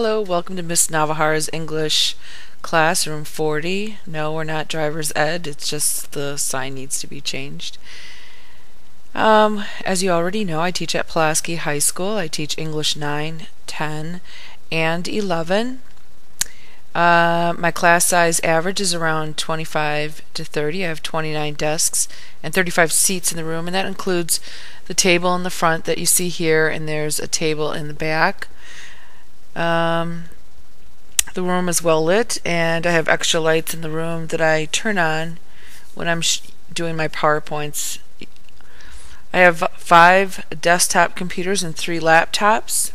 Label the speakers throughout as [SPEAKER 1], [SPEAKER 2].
[SPEAKER 1] Hello, welcome to Miss Navejar's English class, room 40. No, we're not driver's ed, it's just the sign needs to be changed. As you already know, I teach at Pulaski High School. I teach English 9, 10, and 11. My class size average is around 25 to 30. I have 29 desks and 35 seats in the room, and that includes the table in the front that you see here, and there's a table in the back. The room is well lit, and I have extra lights in the room that I turn on when I'm doing my PowerPoints. I have 5 desktop computers and 3 laptops.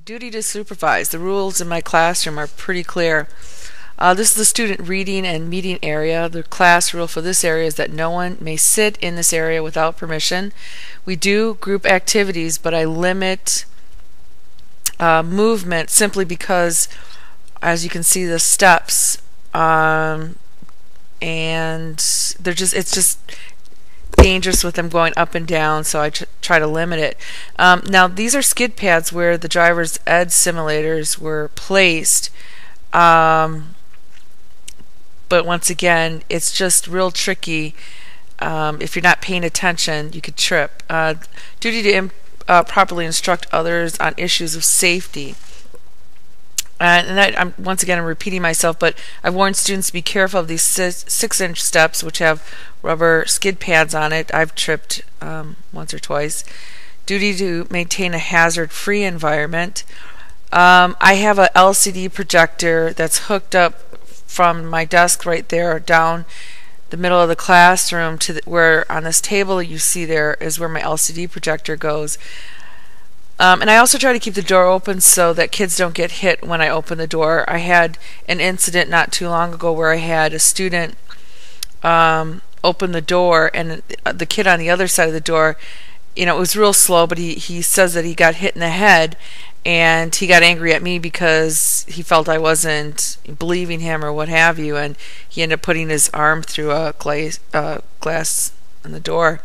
[SPEAKER 1] Duty to supervise. The rules in my classroom are pretty clear. This is the student reading and meeting area. The class rule for this area is that no one may sit in this area without permission. We do group activities, but I limit movement simply because, as you can see, the steps and it's just dangerous with them going up and down, so I try to limit it. Now these are skid pads where the driver's ed simulators were placed. But once again, it's just real tricky. If you're not paying attention, you could trip. Duty to properly instruct others on issues of safety. I'm repeating myself, but I've warned students to be careful of these 6-inch steps, which have rubber skid pads on it. I've tripped once or twice. Duty to maintain a hazard-free environment. I have a LCD projector that's hooked up from my desk right there down the middle of the classroom to where on this table you see there is where my LCD projector goes. And I also try to keep the door open so that kids don't get hit when I open the door. I had an incident not too long ago where I had a student open the door, and the kid on the other side of the door, it was real slow, but he says that he got hit in the head, and he got angry at me because he felt I wasn't believing him or what have you, and he ended up putting his arm through a glass in the door.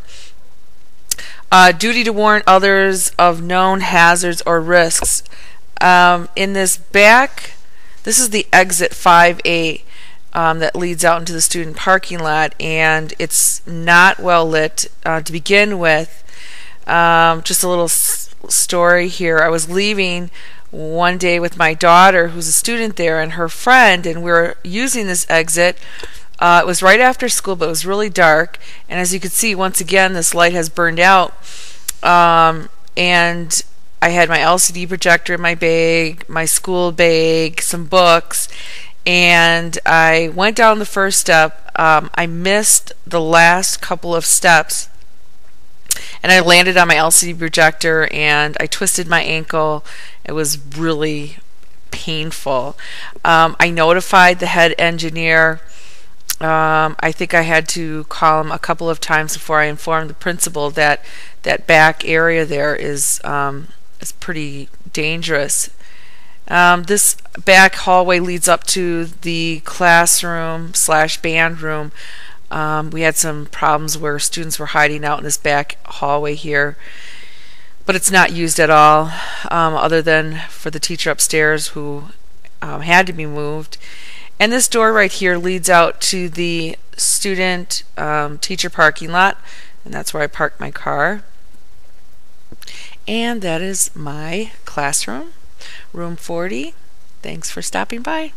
[SPEAKER 1] Duty to warn others of known hazards or risks. In this back, this is the exit 5A that leads out into the student parking lot, and it's not well lit to begin with. Just a little story here. I was leaving one day with my daughter, who's a student there, and her friend, and we were using this exit. It was right after school, but it was really dark, and as you can see, once again, this light has burned out. And I had my LCD projector in my bag, my school bag, some books, and I went down the first step. I missed the last couple of steps, and I landed on my LCD projector, and I twisted my ankle. It was really painful. I notified the head engineer. I think I had to call him a couple of times before I informed the principal that that back area there is pretty dangerous. This back hallway leads up to the classroom / band room. We had some problems where students were hiding out in this back hallway here, but it's not used at all, other than for the teacher upstairs who had to be moved. And this door right here leads out to the student teacher parking lot, and that's where I park my car. And that is my classroom, room 40. Thanks for stopping by.